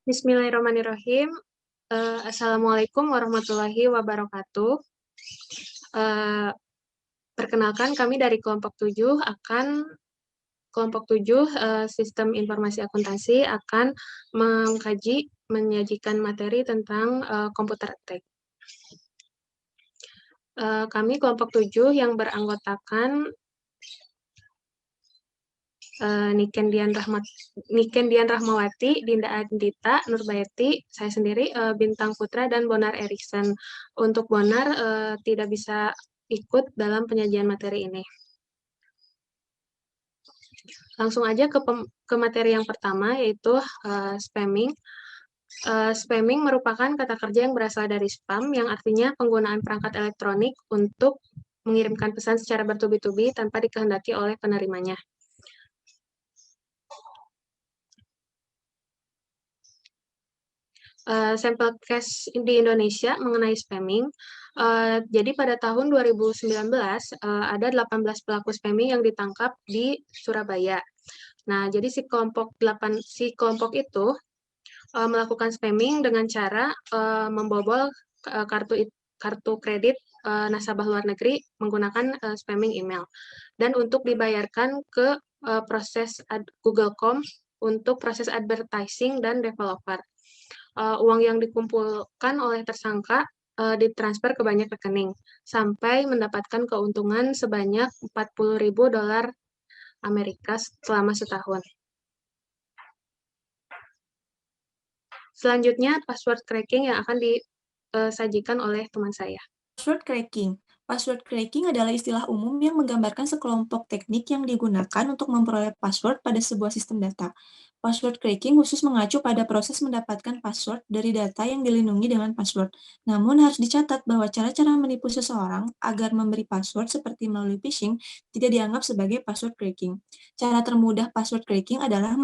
Bismillahirrahmanirrahim. Assalamualaikum warahmatullahi wabarakatuh. Eh, Perkenalkan kami dari kelompok 7 Sistem Informasi Akuntansi akan menyajikan materi tentang komputer tech. Kami kelompok 7 yang beranggotakan Niken Dian Rahmawati, Dinda Andita, Nurbayati, saya sendiri, Bintang Putra, dan Bonar Erikson. Untuk Bonar tidak bisa ikut dalam penyajian materi ini. Langsung aja ke materi yang pertama, yaitu spamming. Spamming merupakan kata kerja yang berasal dari spam, yang artinya penggunaan perangkat elektronik untuk mengirimkan pesan secara bertubi-tubi tanpa dikehendaki oleh penerimanya. Sampel case di Indonesia mengenai spamming. Jadi pada tahun 2019 ada 18 pelaku spamming yang ditangkap di Surabaya. Nah, jadi si kelompok itu melakukan spamming dengan cara membobol kartu kredit nasabah luar negeri menggunakan spamming email. Dan untuk dibayarkan ke proses Google.com untuk proses advertising dan developer. Uang yang dikumpulkan oleh tersangka ditransfer ke banyak rekening sampai mendapatkan keuntungan sebanyak 40.000 dolar Amerika selama setahun. Selanjutnya, password cracking yang akan disajikan oleh teman saya. Password cracking. Password cracking adalah istilah umum yang menggambarkan sekelompok teknik yang digunakan untuk memperoleh password pada sebuah sistem data. Password cracking khusus mengacu pada proses mendapatkan password dari data yang dilindungi dengan password. Namun harus dicatat bahwa cara-cara menipu seseorang agar memberi password seperti melalui phishing tidak dianggap sebagai password cracking. Cara termudah password cracking adalah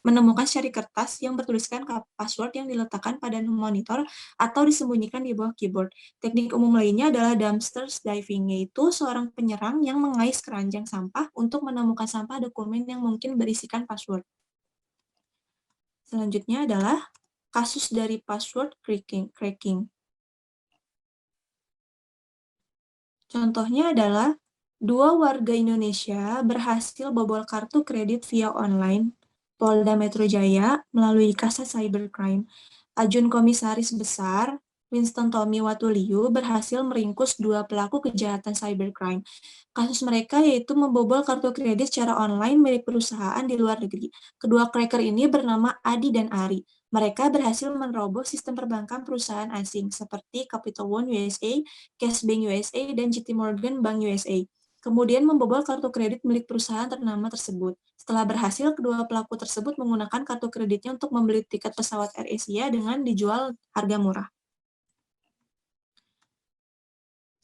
menemukan seri kertas yang bertuliskan password yang diletakkan pada monitor atau disembunyikan di bawah keyboard. Teknik umum lainnya adalah dumpster diving, yaitu seorang penyerang yang mengais keranjang sampah untuk menemukan sampah dokumen yang mungkin berisikan password. Selanjutnya adalah kasus dari password cracking. Contohnya adalah 2 warga Indonesia berhasil bobol kartu kredit via online Polda Metro Jaya melalui Kasat Cybercrime. Ajun Komisaris Besar Winston Tommy Watuliu berhasil meringkus 2 pelaku kejahatan cybercrime. Kasus mereka yaitu membobol kartu kredit secara online milik perusahaan di luar negeri. Kedua cracker ini bernama Adi dan Ari. Mereka berhasil menerobos sistem perbankan perusahaan asing seperti Capital One USA, Cash Bank USA, dan JP Morgan Bank USA. Kemudian membobol kartu kredit milik perusahaan ternama tersebut. Setelah berhasil, kedua pelaku tersebut menggunakan kartu kreditnya untuk membeli tiket pesawat AirAsia dengan dijual harga murah.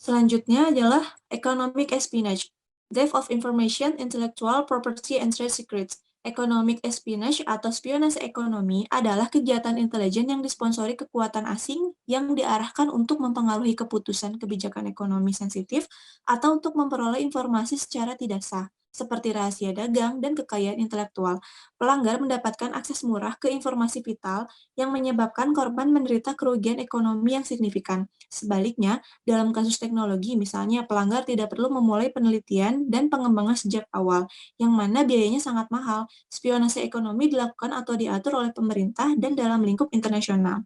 Selanjutnya adalah economic espionage, theft of information, intellectual property, and trade secrets. Economic espionage atau spionase ekonomi adalah kegiatan intelijen yang disponsori kekuatan asing yang diarahkan untuk mempengaruhi keputusan kebijakan ekonomi sensitif atau untuk memperoleh informasi secara tidak sah, seperti rahasia dagang dan kekayaan intelektual. Pelanggar mendapatkan akses murah ke informasi vital yang menyebabkan korban menderita kerugian ekonomi yang signifikan. Sebaliknya, dalam kasus teknologi, misalnya pelanggar tidak perlu memulai penelitian dan pengembangan sejak awal, yang mana biayanya sangat mahal. Spionase ekonomi dilakukan atau diatur oleh pemerintah dan dalam lingkup internasional.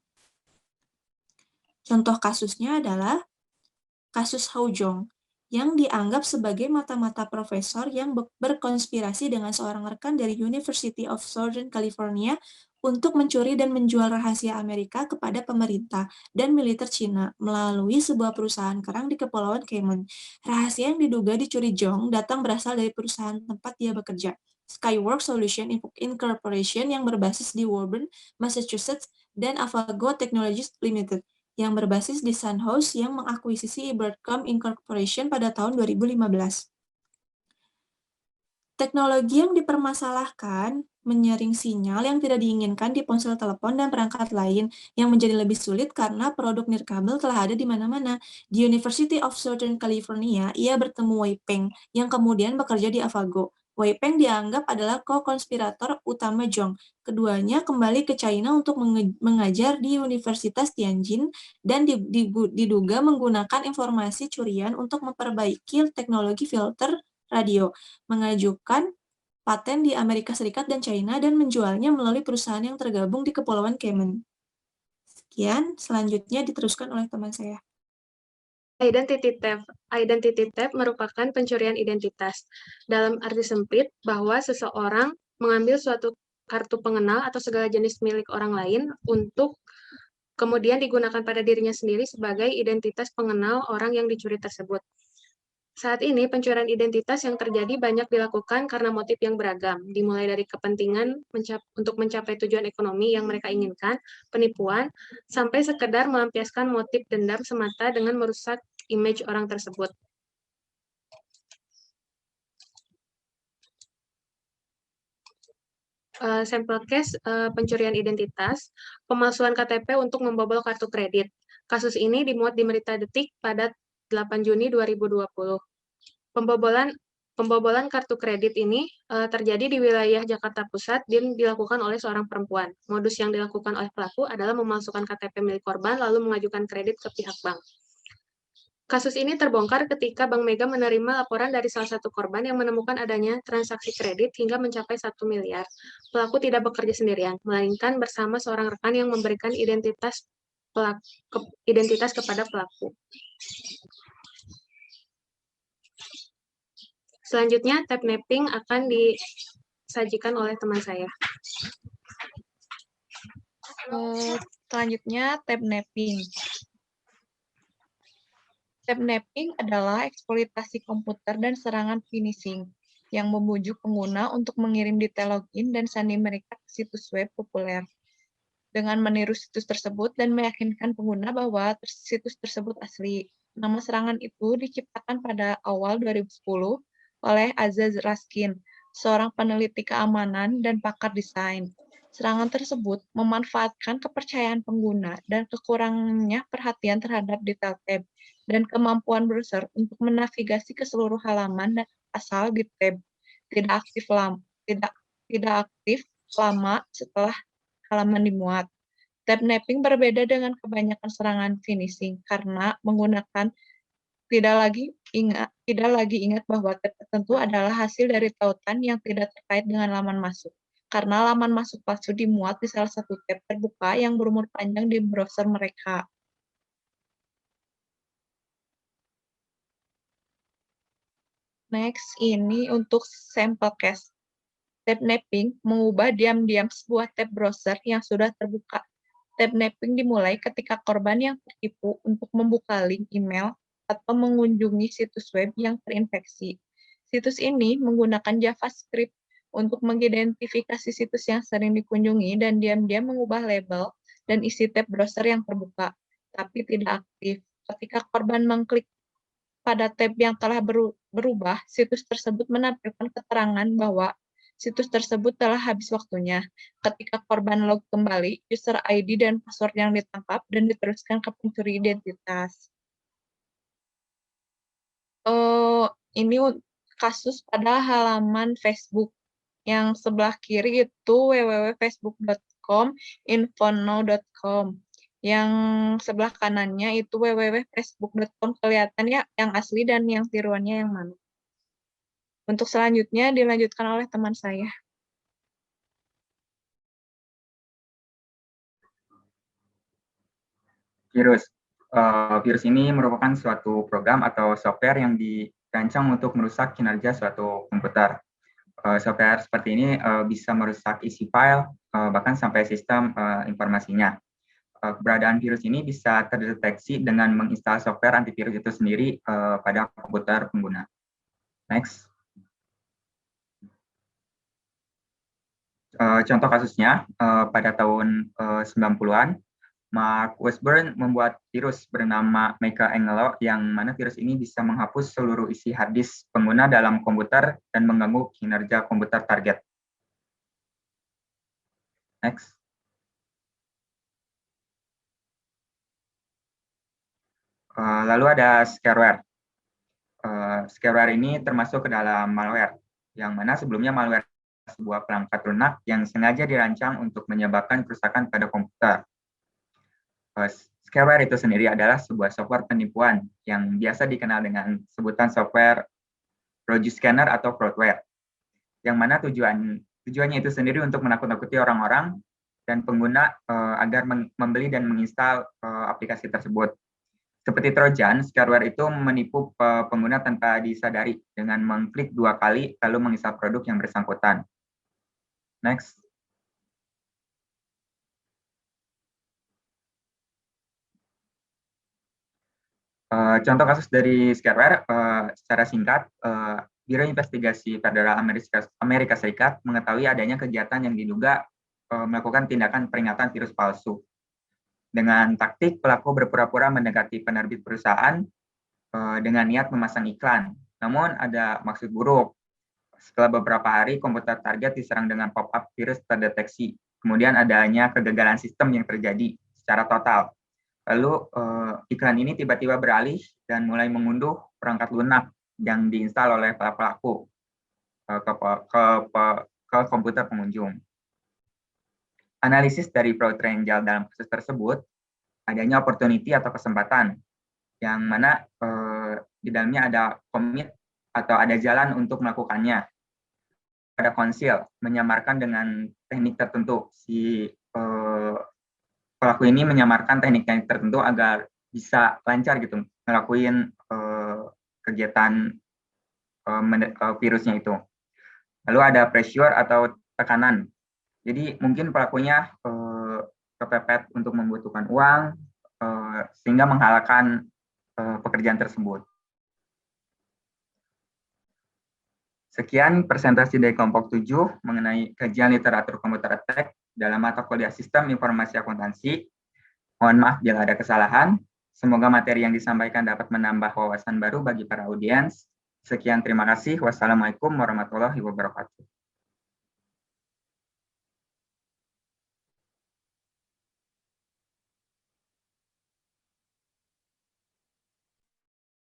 Contoh kasusnya adalah kasus Haojong, yang dianggap sebagai mata-mata profesor yang berkonspirasi dengan seorang rekan dari University of Southern California untuk mencuri dan menjual rahasia Amerika kepada pemerintah dan militer Cina melalui sebuah perusahaan kerang di Kepulauan Cayman. Rahasia yang diduga dicuri Jong datang berasal dari perusahaan tempat dia bekerja, Skyworks Solution Incorporation yang berbasis di Woburn, Massachusetts, dan Avago Technologies Limited yang berbasis di Sandhouse yang mengakuisisi Broadcom Incorporation pada tahun 2015. Teknologi yang dipermasalahkan menyaring sinyal yang tidak diinginkan di ponsel telepon dan perangkat lain yang menjadi lebih sulit karena produk nirkabel telah ada di mana-mana. Di University of Southern California, ia bertemu Wei Peng yang kemudian bekerja di Avago. Wei Peng dianggap adalah co-konspirator utama Zhong. Keduanya kembali ke China untuk mengajar di Universitas Tianjin dan diduga menggunakan informasi curian untuk memperbaiki teknologi filter radio, mengajukan paten di Amerika Serikat dan China, dan menjualnya melalui perusahaan yang tergabung di Kepulauan Cayman. Sekian, selanjutnya diteruskan oleh teman saya. Identity theft merupakan pencurian identitas. Dalam arti sempit, bahwa seseorang mengambil suatu kartu pengenal atau segala jenis milik orang lain untuk kemudian digunakan pada dirinya sendiri sebagai identitas pengenal orang yang dicuri tersebut. Saat ini, pencurian identitas yang terjadi banyak dilakukan karena motif yang beragam, dimulai dari kepentingan untuk mencapai tujuan ekonomi yang mereka inginkan, penipuan, sampai sekedar melampiaskan motif dendam semata dengan merusak image orang tersebut. Sampel case pencurian identitas, pemalsuan KTP untuk membobol kartu kredit. Kasus ini dimuat di Berita Detik pada 8 Juni 2020. Pembobolan kartu kredit ini terjadi di wilayah Jakarta Pusat dan dilakukan oleh seorang perempuan. Modus yang dilakukan oleh pelaku adalah memalsukan KTP milik korban lalu mengajukan kredit ke pihak bank. Kasus ini terbongkar ketika Bank Mega menerima laporan dari salah satu korban yang menemukan adanya transaksi kredit hingga mencapai 1 miliar. Pelaku tidak bekerja sendirian, melainkan bersama seorang rekan yang memberikan identitas kepada pelaku. Selanjutnya, tab mapping akan disajikan oleh teman saya. Selanjutnya, tab mapping. Tab mapping adalah eksploitasi komputer dan serangan phishing yang membujuk pengguna untuk mengirim detail login dan sandi mereka ke situs web populer. Dengan meniru situs tersebut dan meyakinkan pengguna bahwa situs tersebut asli. Nama serangan itu diciptakan pada awal 2010 oleh Azaz Raskin, seorang peneliti keamanan dan pakar desain. Serangan tersebut memanfaatkan kepercayaan pengguna dan kekurangannya perhatian terhadap detail tab dan kemampuan browser untuk menavigasi ke seluruh halaman asal di tab tidak aktif lama setelah halaman dimuat. Tab mapping berbeda dengan kebanyakan serangan phishing karena menggunakan tidak lagi ingat bahwa tab tertentu adalah hasil dari tautan yang tidak terkait dengan laman masuk. Karena laman masuk palsu dimuat di salah satu tab terbuka yang berumur panjang di browser mereka. Next, ini untuk sampel case. Tab mapping mengubah diam-diam sebuah tab browser yang sudah terbuka. Tab mapping dimulai ketika korban yang tertipu untuk membuka link email atau mengunjungi situs web yang terinfeksi. Situs ini menggunakan JavaScript untuk mengidentifikasi situs yang sering dikunjungi dan diam-diam mengubah label dan isi tab browser yang terbuka, tapi tidak aktif. Ketika korban mengklik pada tab yang telah berubah, situs tersebut menampilkan keterangan bahwa situs tersebut telah habis waktunya. Ketika korban log kembali, user ID dan password yang ditangkap dan diteruskan ke pencuri identitas. Ini kasus pada halaman Facebook. Yang sebelah kiri itu www.facebook.com, infonow.com. Yang sebelah kanannya itu www.facebook.com, kelihatan ya yang asli dan yang tiruannya yang mana. Untuk selanjutnya dilanjutkan oleh teman saya. Virus. Virus ini merupakan suatu program atau software yang dirancang untuk merusak kinerja suatu komputer. Software seperti ini bisa merusak isi file, bahkan sampai sistem informasinya. Keberadaan virus ini bisa terdeteksi dengan menginstal software antivirus itu sendiri pada komputer pengguna. Next. Contoh kasusnya, pada tahun 90-an, Mark Washburn membuat virus bernama Mega Angelo, yang mana virus ini bisa menghapus seluruh isi hard disk pengguna dalam komputer dan mengganggu kinerja komputer target. Next. Lalu ada scareware. Scareware ini termasuk ke dalam malware. yang mana sebelumnya malware sebuah perangkat lunak yang sengaja dirancang untuk menyebabkan kerusakan pada komputer. Scareware itu sendiri adalah sebuah software penipuan yang biasa dikenal dengan sebutan software Rogue Scanner atau fraudware, yang mana tujuannya itu sendiri untuk menakut-nakuti orang-orang dan pengguna agar membeli dan menginstal aplikasi tersebut. Seperti Trojan, scareware itu menipu pengguna tanpa disadari dengan mengklik 2 kali lalu menginstal produk yang bersangkutan. Next. Contoh kasus dari scareware, secara singkat, Biro Investigasi Federal Amerika Serikat mengetahui adanya kegiatan yang diduga melakukan tindakan peringatan virus palsu. Dengan taktik, pelaku berpura-pura mendekati penerbit perusahaan dengan niat memasang iklan. Namun ada maksud buruk. Setelah beberapa hari, komputer target diserang dengan pop-up virus terdeteksi. Kemudian adanya kegagalan sistem yang terjadi secara total. Lalu iklan ini tiba-tiba beralih dan mulai mengunduh perangkat lunak yang diinstal oleh para pelaku ke komputer pengunjung. Analisis dari fraud triangle dalam kasus tersebut, adanya opportunity atau kesempatan, yang mana di dalamnya ada commit atau ada jalan untuk melakukannya. Ada conceal, menyamarkan dengan teknik tertentu. Si pelaku ini menyamarkan teknik-teknik tertentu agar bisa lancar gitu ngelakuin kegiatan virusnya itu. Lalu ada pressure atau tekanan. Jadi mungkin pelakunya kepepet untuk membutuhkan uang sehingga menghalalkan pekerjaan tersebut. Sekian presentasi dari kelompok 7 mengenai kajian literatur komputer attack dalam mata kuliah Sistem Informasi Akuntansi. Mohon maaf bila ada kesalahan. Semoga materi yang disampaikan dapat menambah wawasan baru bagi para audiens. Sekian, terima kasih. Wassalamualaikum warahmatullahi wabarakatuh.